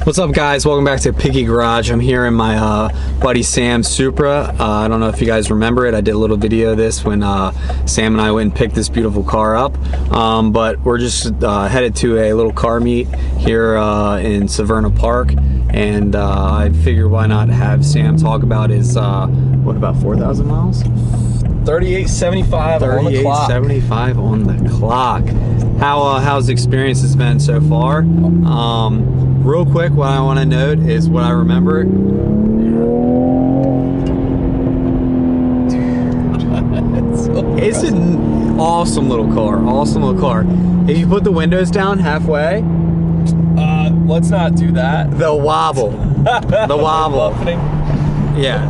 What's up, guys? Welcome back to Picky Garage. I'm here in my buddy Sam's Supra. I don't know if you guys remember it. I did a little video of this when Sam and I went and picked this beautiful car up. But we're just headed to a little car meet here in Severna Park. And I figured why not have Sam talk about his, what, about 4,000 miles? 3875 on the clock. 3875 on the clock. How's the experience has been so far? Real quick, what I want to note is what I remember. It's an awesome little car. Awesome little car. If you put the windows down halfway, let's not do that. the wobble. The wobble. Yeah.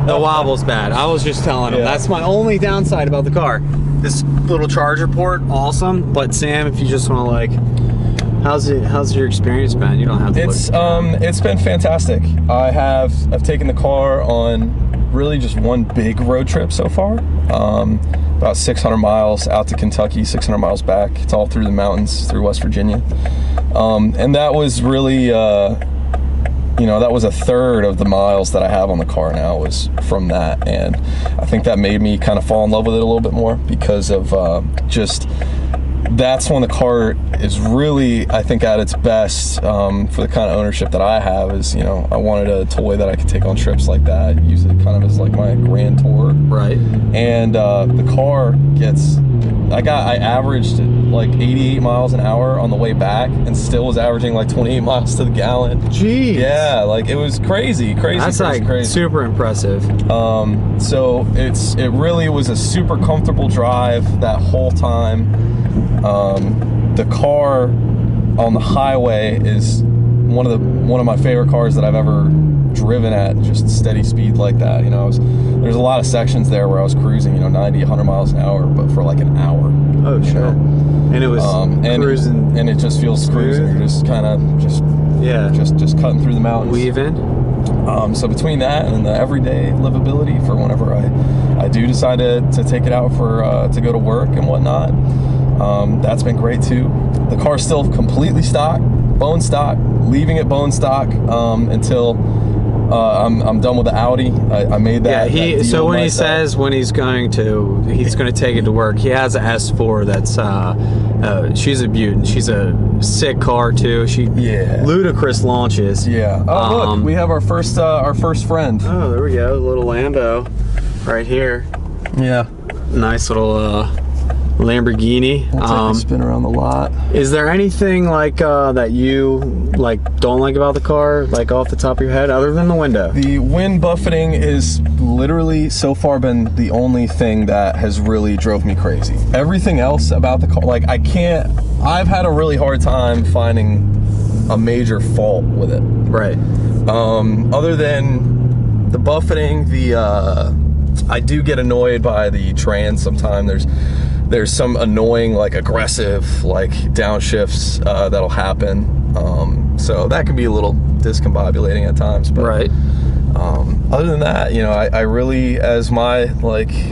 The wobble's bad. I was just telling him. Yeah. That's my only downside about the car. This little charger port, awesome. But Sam, if you just want to like, how's your experience been? You don't have to. It's been fantastic. I've taken the car on really just one big road trip so far. About 600 miles out to Kentucky, 600 miles back. It's all through the mountains, through West Virginia. And that was really, that was a third of the miles that I have on the car now was from that. And I think that made me kind of fall in love with it a little bit more because of that's when the car is really, I think, at its best for the kind of ownership that I have is, I wanted a toy that I could take on trips like that, use it kind of as like my grand tour. Right. And the car gets, I averaged like 88 miles an hour on the way back and still was averaging like 28 miles to the gallon. Jeez. Yeah, like it was crazy. That's crazy. Super impressive. So it really was a super comfortable drive that whole time. The car on the highway is one of my favorite cars that I've ever driven at just steady speed like that. There's a lot of sections there where I was cruising 90, 100 miles an hour, but for like an hour. Oh, sure. And it was cruising, and it just feels cruising. You're just kind of just cutting through the mountains, weaving. So between that and the everyday livability for whenever I do decide to take it out to go to work and whatnot, that's been great too. The car's still completely stock, bone stock, leaving it bone stock until I'm done with the Audi. I made that. Yeah, so when he says when he's going to take it to work, he has an S4 that's she's a beaut. She's a sick car too. Ludicrous launches. Yeah. Oh, look, we have our first friend. Oh, there we go. A little Lambo right here. Yeah. Nice little Lamborghini. We'll take a spin around the lot. Is there anything like that you don't like about the car, like off the top of your head, other than the window? The wind buffeting is literally so far been the only thing that has really drove me crazy. Everything else about the car, like I've had a really hard time finding a major fault with it. Right. Other than the buffeting, I do get annoyed by the trans sometimes. There's some annoying, aggressive, downshifts that'll happen. So that can be a little discombobulating at times. But, right. Other than that, I really, as my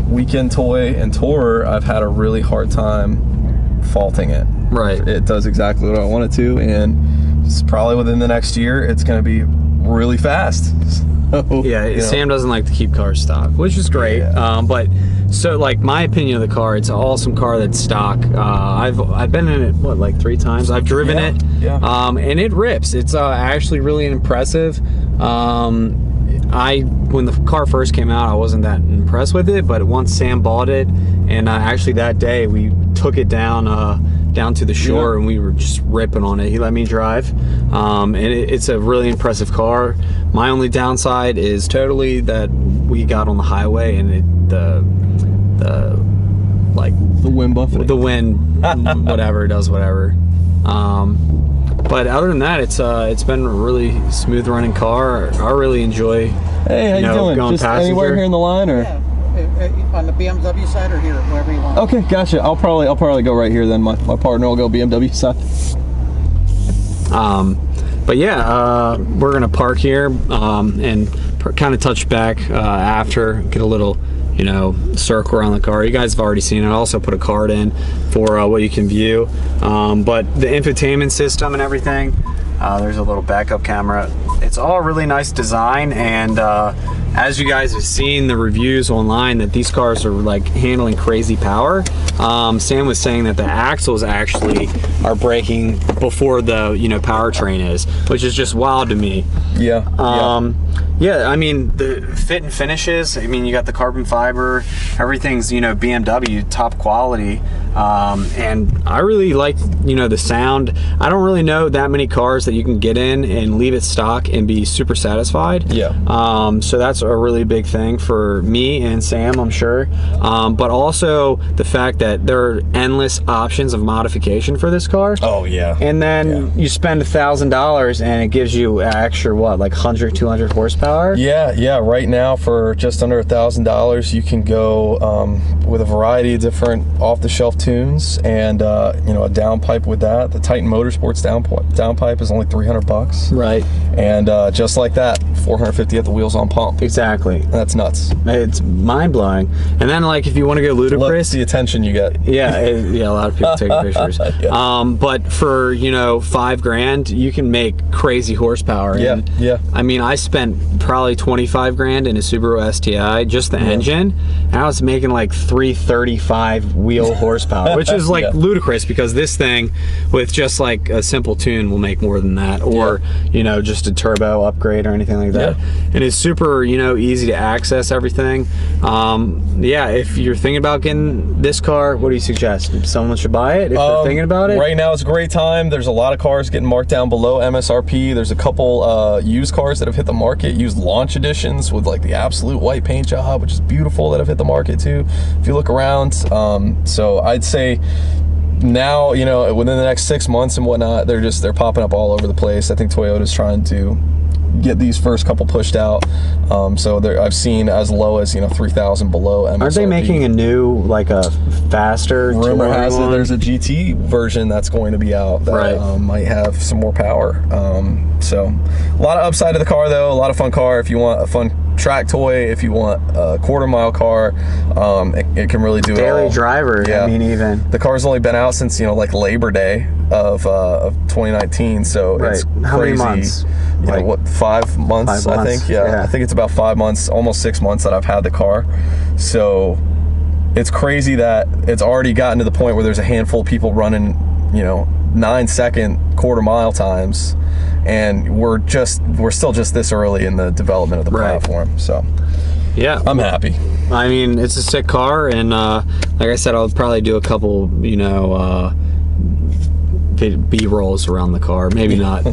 weekend toy and tourer, I've had a really hard time faulting it. Right. It does exactly what I want it to, and it's probably within the next year, it's going to be really fast. So, yeah, Sam doesn't like to keep cars stock, which is great. Yeah. But so my opinion of the car, it's an awesome car that's stock. I've been in it 3 times. I've driven it. Yeah. And it rips. It's actually really impressive. When the car first came out, I wasn't that impressed with it, but once Sam bought it, and actually that day we took it down to the shore, and we were just ripping on it. He let me drive, and it's a really impressive car. My only downside is totally that we got on the highway and the wind buffeting. The wind, whatever, does whatever. But other than that, it's been a really smooth running car. I really enjoy. Hey, how you doing? Going just passenger. Anywhere here in the line, or? Yeah. On the BMW side or here, wherever you want. Okay, gotcha. I'll probably go right here then. My partner will go BMW side. But yeah, we're gonna park here and kind of touch back after, get a little circle around the car. You guys have already seen it. I also put a card in for what you can view. But the infotainment system and everything, There's a little backup camera. It's all really nice design, and as you guys have seen the reviews online that these cars are like handling crazy power. Sam was saying that the axles actually are braking before the powertrain is, which is just wild to me. Yeah, I mean, the fit and finishes, I mean, you got the carbon fiber, everything's, BMW top quality. And I really like, the sound. I don't really know that many cars that you can get in and leave it stock and be super satisfied. So that's a really big thing for me and Sam, I'm sure. But also the fact that there are endless options of modification for this car. Oh, yeah. And then you spend $1,000 and it gives you extra, what, like 100, 200 horsepower? Yeah. Right now, for just under $1,000, you can go with a variety of different off-the-shelf tunes and a downpipe with that. The Titan Motorsports downpipe is only $300. Right. And just like that, 450 at the wheels on pump. Exactly. That's nuts. It's mind-blowing. And then, like, if you want to go ludicrous, the attention you get. Yeah, a lot of people taking pictures. But for $5 grand, you can make crazy horsepower. And, I mean, I spent probably 25 grand in a Subaru STI, just the engine, and I was making like 335 wheel horsepower, which is like ludicrous, because this thing with just like a simple tune will make more than that, or just a turbo upgrade or anything like that. And it's super easy to access everything. If you're thinking about getting this car, what do you suggest? Someone should buy it if they're thinking about it? Right now it's a great time. There's a lot of cars getting marked down below MSRP. There's a couple used cars that have hit the market, used launch editions with like the absolute white paint job, which is beautiful, that have hit the market too, if you look around. So I'd say now, within the next 6 months and whatnot, they're popping up all over the place. I think Toyota's trying to get these first couple pushed out. So I've seen as low as 3,000 below MSRP. Aren't they making a new, like a faster? Rumor has it there's a GT version that's going to be out that might have some more power. So a lot of upside to the car though. A lot of fun car. If you want a fun track toy, if you want a quarter-mile car, it can really do it all. Daily driver. I mean, even the car's only been out since like Labor Day of 2019. So it's how crazy. many months? Like what, 5 months? 5 months, I think. Yeah, I think it's about 5 months, almost 6 months that I've had the car. So it's crazy that it's already gotten to the point where there's a handful of people running 9-second quarter-mile times, and we're still just this early in the development of the platform. So yeah, I'm happy. I mean, it's a sick car, and like I said, I'll probably do a couple B-rolls around the car, maybe not.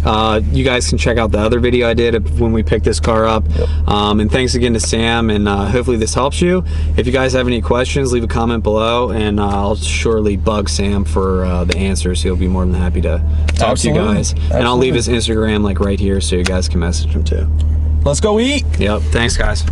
You guys can check out the other video I did of when we picked this car up. And thanks again to Sam, and hopefully this helps you. If you guys have any questions, leave a comment below, and I'll surely bug Sam for the answers. He'll be more than happy to talk to you guys. And I'll leave his Instagram like right here so you guys can message him too. Let's go eat. Yep, thanks guys.